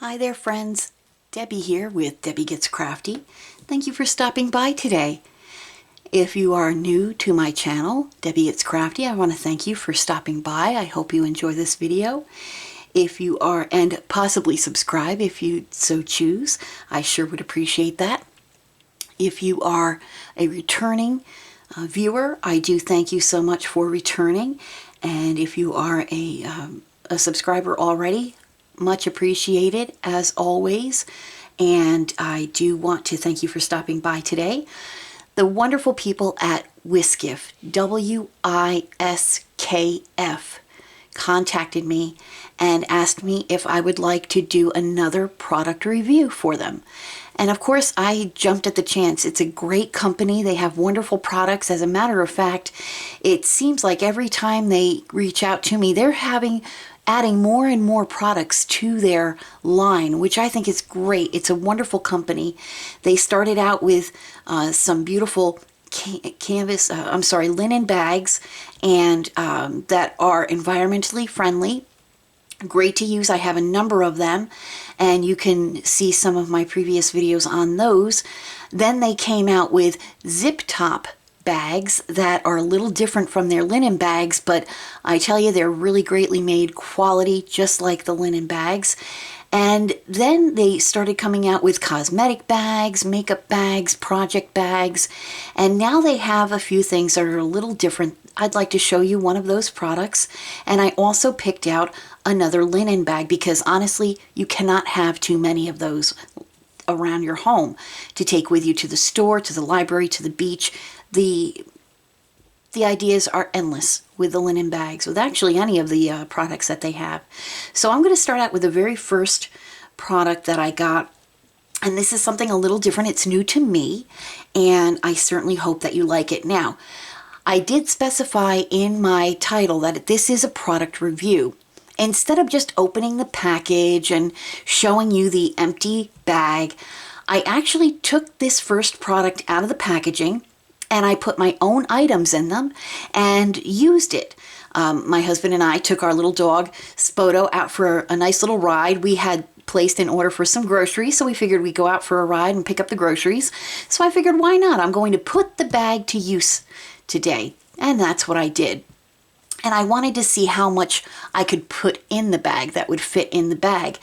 Hi there friends, Debbie here with Debbie Gets Crafty. Thank you for stopping by today. If you are new to my channel, Debbie Gets Crafty, I want to thank you for stopping by. I hope you enjoy this video. If you are, and possibly subscribe if you so choose, I sure would appreciate that. If you are a returning viewer, I do thank you so much for returning. And if you are a subscriber already, much appreciated as always. And I do want to thank you for stopping by today. The wonderful people at WISKF, W-I-S-K-F, contacted me and asked me if I would like to do another product review for them. And of course, I jumped at the chance. It's a great company. They have wonderful products. As a matter of fact, it seems like every time they reach out to me, they're adding more and more products to their line, which I think is great. It's a wonderful company. They started out with some beautiful linen bags and that are environmentally friendly. Great to use. I have a number of them, and you can see some of my previous videos on those. Then they came out with zip top bags that are a little different from their linen bags, but I tell you, they're really greatly made, quality, just like the linen bags. And then they started coming out with cosmetic bags, makeup bags, project bags, and now they have a few things that are a little different. I'd like to show you one of those products, and I also picked out another linen bag because honestly, you cannot have too many of those around your home to take with you to the store, to the library, to the beach. The ideas are endless with the linen bags, with actually any of the products that they have. So I'm going to start out with the very first product that I got. And this is something a little different. It's new to me, and I certainly hope that you like it. Now, I did specify in my title that this is a product review. Instead of just opening the package and showing you the empty bag, I actually took this first product out of the packaging and I put my own items in them and used it. My husband and I took our little dog, Spoto, out for a nice little ride. We had placed an order for some groceries, so we figured we'd go out for a ride and pick up the groceries. So I figured, why not? I'm going to put the bag to use today. And that's what I did. And I wanted to see how much I could put in the bag that would fit in the bag.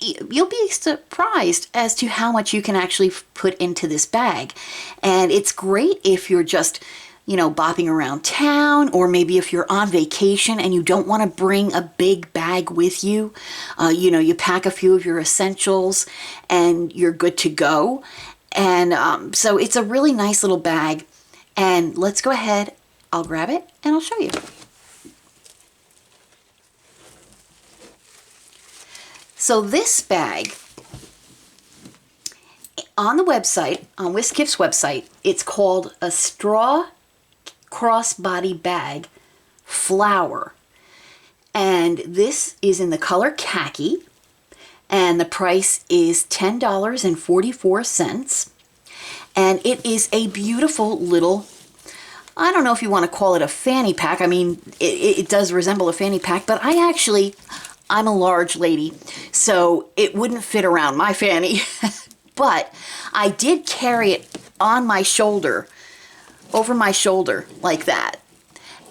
You'll be surprised as to how much you can actually put into this bag. And it's great if you're just, bopping around town, or maybe if you're on vacation and you don't want to bring a big bag with you. You pack a few of your essentials and you're good to go. And so it's a really nice little bag. And let's go ahead. I'll grab it and I'll show you. So this bag, on the website, on WISKF's website, it's called a straw crossbody bag flower. And this is in the color khaki, and the price is $10.44. And it is a beautiful little, I don't know if you want to call it a fanny pack. I mean, it does resemble a fanny pack, but I'm a large lady, so it wouldn't fit around my fanny. But I did carry it on my shoulder, over my shoulder, like that.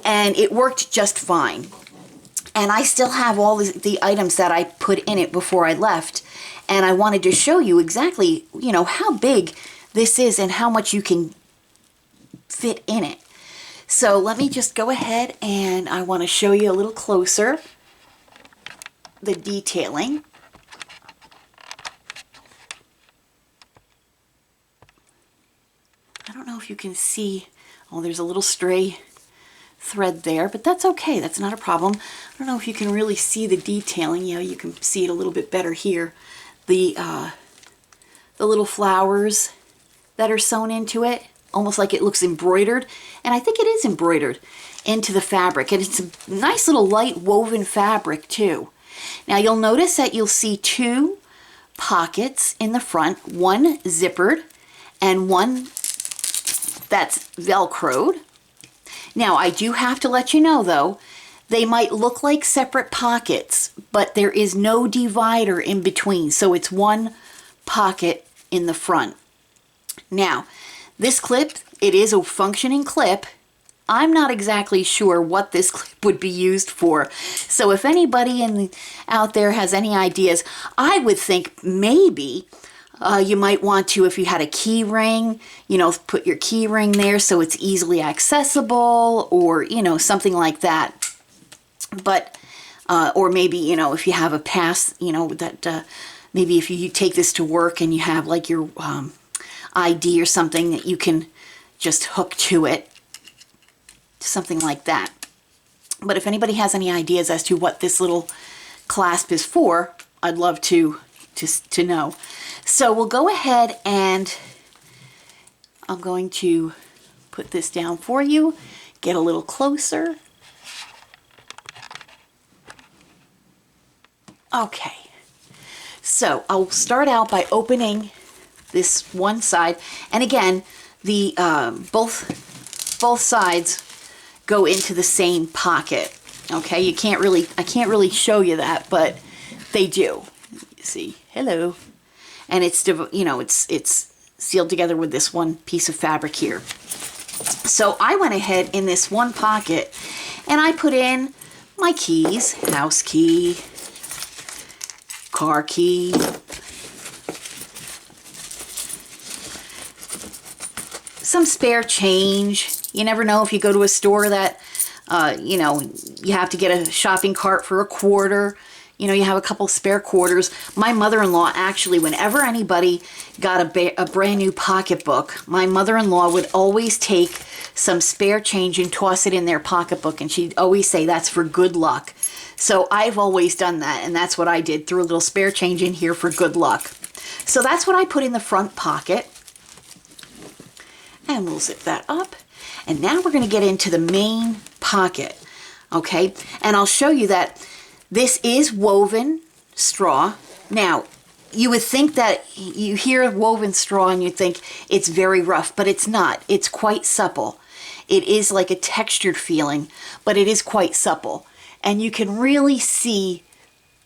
And it worked just fine. And I still have all the items that I put in it before I left. And I wanted to show you exactly, how big this is and how much you can fit in it. So let me just go ahead and I want to show you a little closer the detailing. I don't know if you can see, there's a little stray thread there, but that's okay, that's not a problem. I don't know if you can really see the detailing. You can see it a little bit better here. The little flowers that are sewn into it, almost like it looks embroidered, and I think it is embroidered into the fabric, and it's a nice little light woven fabric too. Now you'll notice that you'll see two pockets in the front, one zippered and one that's velcroed. Now I do have to let you know though They might look like separate pockets, but there is no divider in between. So it's one pocket in the front. Now, this clip, it is a functioning clip. I'm not exactly sure what this clip would be used for. So if anybody out there has any ideas, I would think maybe you might want to, if you had a key ring, you know, put your key ring there so it's easily accessible, or, you know, something like that. But, or maybe, you know, if you have a pass, you know, that maybe if you take this to work and you have like your ID or something that you can just hook to it. Something like that. But if anybody has any ideas as to what this little clasp is for, I'd love to know. So we'll go ahead and I'm going to put this down for you, get a little closer. Okay, so I'll start out by opening this one side, and again, the both sides go into the same pocket. Okay, I can't really show you that, but they do. You see, hello, and it's, you know, it's sealed together with this one piece of fabric here. So I went ahead in this one pocket and I put in my keys, house key, car key, some spare change. You never know if you go to a store that, you know, you have to get a shopping cart for a quarter. You know, you have a couple spare quarters. My mother-in-law, actually, whenever anybody got a brand new pocketbook, my mother-in-law would always take some spare change and toss it in their pocketbook, and she'd always say that's for good luck. So I've always done that, and that's what I did. Threw a little spare change in here for good luck. So that's what I put in the front pocket. And we'll zip that up. And now we're going to get into the main pocket. Okay, and I'll show you that this is woven straw. Now, you would think that you hear woven straw and you think it's very rough, but it's not. It's quite supple. It is like a textured feeling, but it is quite supple. And you can really see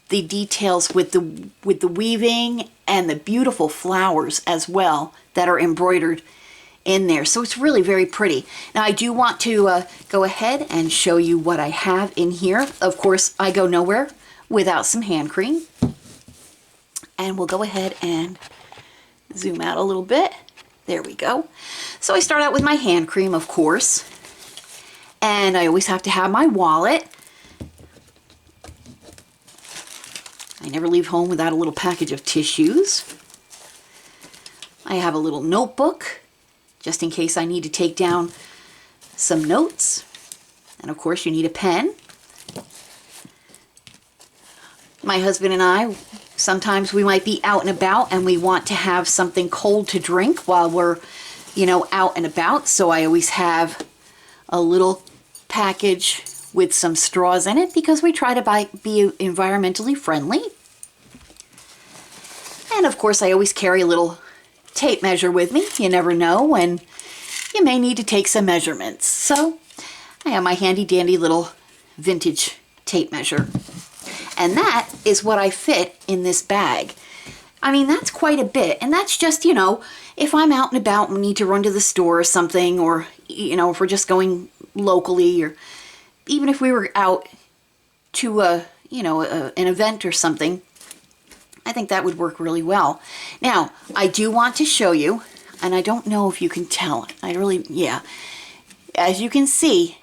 the details with the weaving and the beautiful flowers as well that are embroidered in there. So it's really very pretty. Now I do want to go ahead and show you what I have in here. Of course, I go nowhere without some hand cream. And we'll go ahead and zoom out a little bit. There we go. So I start out with my hand cream, of course. And I always have to have my wallet. I never leave home without a little package of tissues. I have a little notebook, just in case I need to take down some notes. And of course you need a pen. My husband and I, sometimes we might be out and about and we want to have something cold to drink while we're, you know, out and about. So I always have a little package with some straws in it because we try to be environmentally friendly. And of course I always carry a little tape measure with me. You never know when you may need to take some measurements. So I have my handy dandy little vintage tape measure. And that is what I fit in this bag. I mean, that's quite a bit. And that's just, you know, if I'm out and about and need to run to the store or something, or, you know, if we're just going locally, or even if we were out to an event or something, I think that would work really well. Now, I do want to show you, and I don't know if you can tell. As you can see,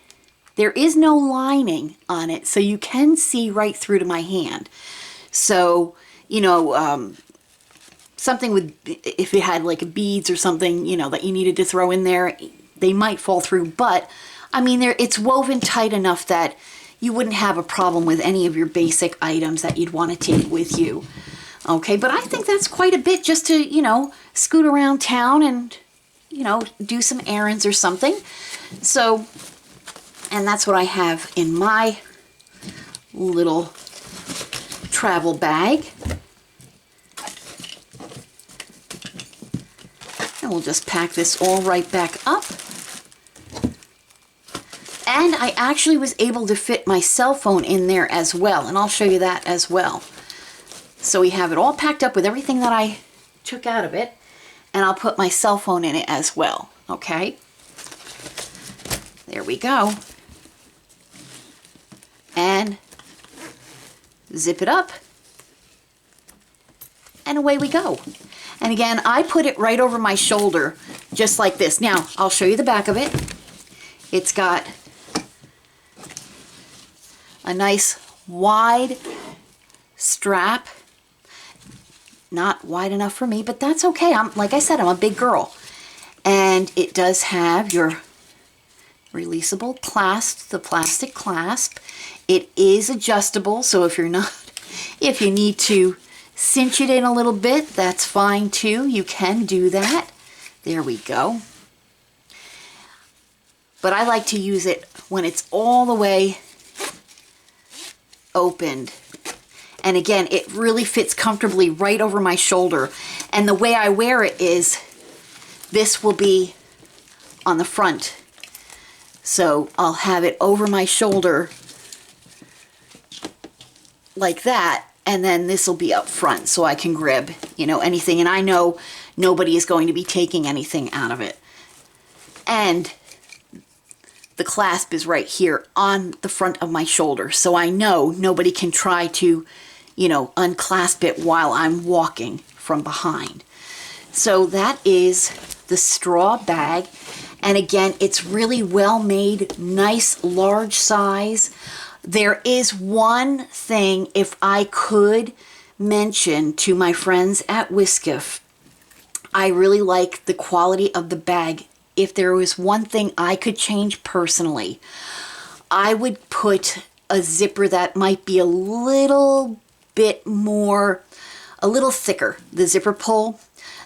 there is no lining on it, so you can see right through to my hand. So, you know, something with, if it had like beads or something, you know, that you needed to throw in there, they might fall through. But, I mean, it's woven tight enough that you wouldn't have a problem with any of your basic items that you'd want to take with you. Okay, but I think that's quite a bit just to, you know, scoot around town and, you know, do some errands or something. So, and that's what I have in my little travel bag. And we'll just pack this all right back up. And I actually was able to fit my cell phone in there as well, and I'll show you that as well. So we have it all packed up with everything that I took out of it, and I'll put my cell phone in it as well, okay? There we go. And zip it up, and away we go. And again, I put it right over my shoulder, just like this. Now, I'll show you the back of it. It's got a nice wide strap. Not wide enough for me, but that's okay. Like I said, I'm a big girl. And it does have your releasable clasp, the plastic clasp. It is adjustable, so if you need to cinch it in a little bit, that's fine too. You can do that. There we go. But I like to use it when it's all the way opened. And again, it really fits comfortably right over my shoulder. And the way I wear it is, this will be on the front. So I'll have it over my shoulder like that, and then this will be up front so I can grab, anything. And I know nobody is going to be taking anything out of it. And the clasp is right here on the front of my shoulder, so I know nobody can try to, unclasp it while I'm walking from behind. So that is the straw bag. And again, it's really well made, nice, large size. There is one thing, if I could mention to my friends at WISKF, I really like the quality of the bag. If there was one thing I could change personally, I would put a zipper that might be a little bit more, a little thicker, the zipper pull.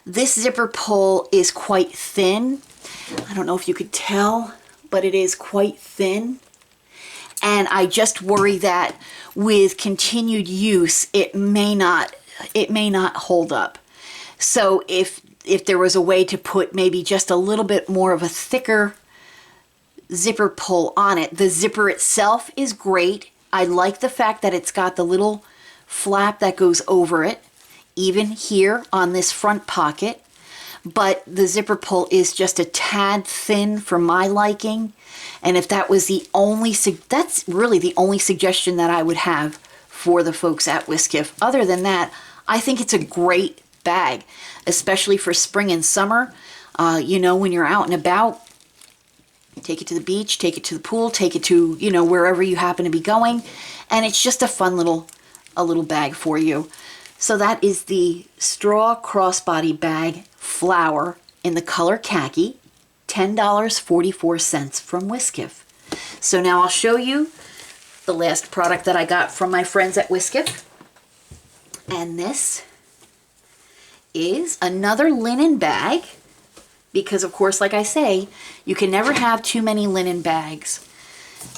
This zipper pull is quite thin. I don't know if you could tell, but it is quite thin. And I just worry that with continued use, it may not hold up. So if there was a way to put maybe just a little bit more of a thicker zipper pull on it. The zipper itself is great. I like the fact that it's got the little flap that goes over it, even here on this front pocket. But the zipper pull is just a tad thin for my liking. And if that was the only, that's really the only suggestion that I would have for the folks at WISKF. Other than that, I think it's a great bag, especially for spring and summer. When you're out and about, take it to the beach, take it to the pool, take it to, wherever you happen to be going. And it's just a fun little bag for you. So that is the straw crossbody bag flower in the color khaki, $10.44 from WISKF. So now I'll show you the last product that I got from my friends at WISKF. And this is another linen bag, because of course, like I say, you can never have too many linen bags.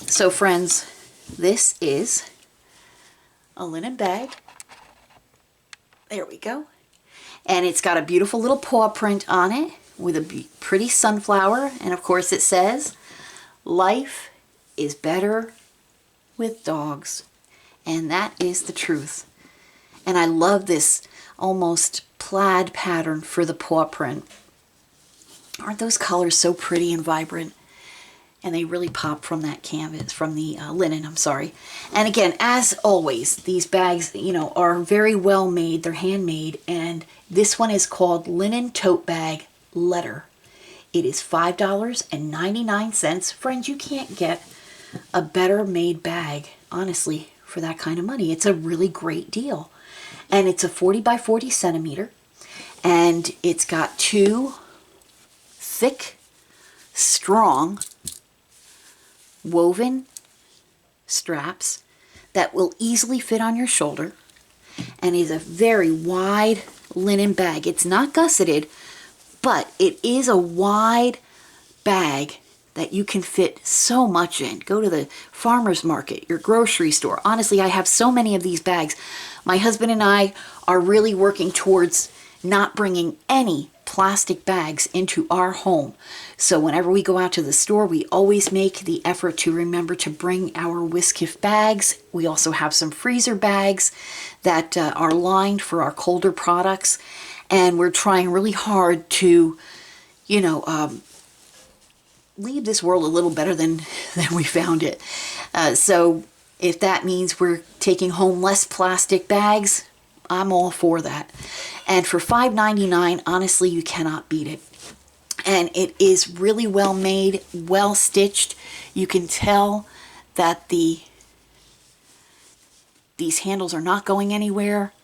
So friends, this is a linen bag. There we go. And it's got a beautiful little paw print on it with a pretty sunflower. And of course it says, life is better with dogs. And that is the truth. And I love this almost plaid pattern for the paw print. Aren't those colors so pretty and vibrant? And they really pop from that canvas, from the linen, I'm sorry. And again, as always, these bags, are very well made. They're handmade. And this one is called Linen Tote Bag Letter. It is $5.99. Friends, you can't get a better made bag, honestly, for that kind of money. It's a really great deal. And it's a 40 by 40 centimeter. And it's got two thick, strong, woven straps that will easily fit on your shoulder, and is a very wide linen bag. It's not gusseted, but it is a wide bag that you can fit so much in. Go to the farmer's market, your grocery store. Honestly, I have so many of these bags. My husband and I are really working towards not bringing any plastic bags into our home. So whenever we go out to the store, we always make the effort to remember to bring our WISKF bags. We also have some freezer bags that are lined for our colder products. And we're trying really hard to, you know, leave this world a little better than we found it. So if that means we're taking home less plastic bags, I'm all for that. And for $5.99, honestly, you cannot beat it. And it is really well made, well stitched. You can tell that these handles are not going anywhere.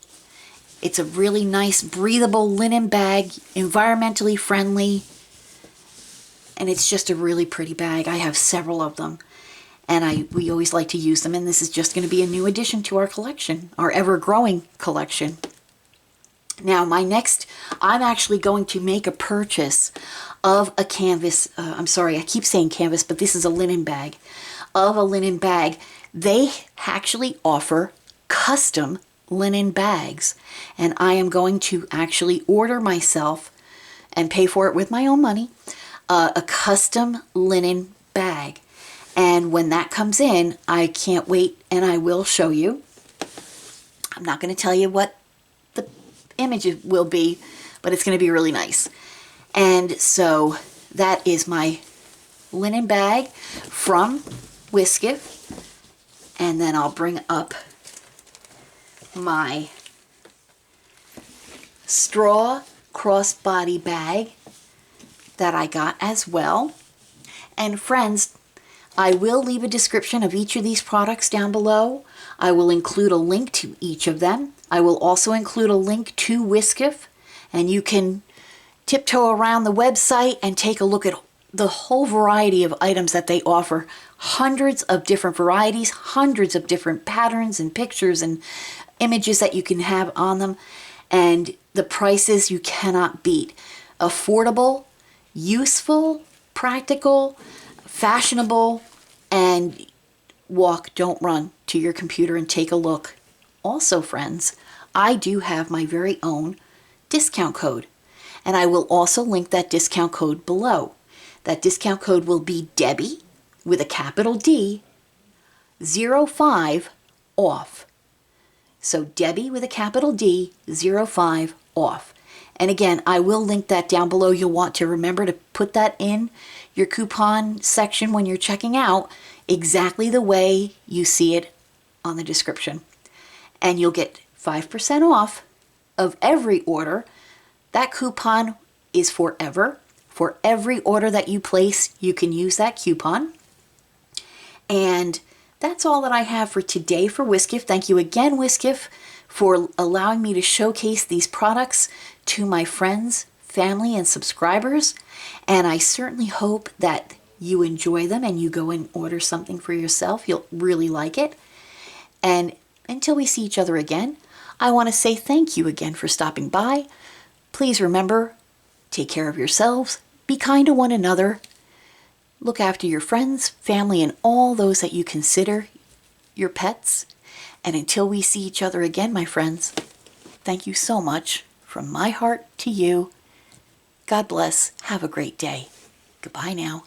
It's a really nice, breathable linen bag, environmentally friendly. And it's just a really pretty bag. I have several of them. And we always like to use them. And this is just going to be a new addition to our collection, our ever-growing collection. Now, I'm actually going to make a purchase of a canvas. I'm sorry, I keep saying canvas, but this is a linen bag. Of a linen bag. They actually offer custom linen bags. And I am going to actually order myself and pay for it with my own money, a custom linen bag. And when that comes in, I can't wait, and I will show you. I'm not going to tell you what the image will be, but it's going to be really nice. And so that is my linen bag from WISKF. And then I'll bring up my straw crossbody bag that I got as well. And friends, I will leave a description of each of these products down below. I will include a link to each of them. I will also include a link to WISKF, and you can tiptoe around the website and take a look at the whole variety of items that they offer. Hundreds of different varieties, hundreds of different patterns and pictures and images that you can have on them, and the prices you cannot beat. Affordable, useful, practical, fashionable, and walk, don't run to your computer and take a look. Also, friends, I do have my very own discount code, and I will also link that discount code below. That discount code will be Debbie with a capital D 05 off. So Debbie with a capital D 05 off. And again, I will link that down below. You'll want to remember to put that in your coupon section when you're checking out exactly the way you see it on the description. And you'll get 5% off of every order. That coupon is forever. For every order that you place, you can use that coupon. And that's all that I have for today for WISKF. Thank you again, WISKF, for allowing me to showcase these products to my friends, family, and subscribers. And I certainly hope that you enjoy them and you go and order something for yourself. You'll really like it. And until we see each other again, I want to say thank you again for stopping by. Please remember, take care of yourselves, be kind to one another, look after your friends, family, and all those that you consider your pets. And until we see each other again, my friends, thank you so much from my heart to you. God bless. Have a great day. Goodbye now.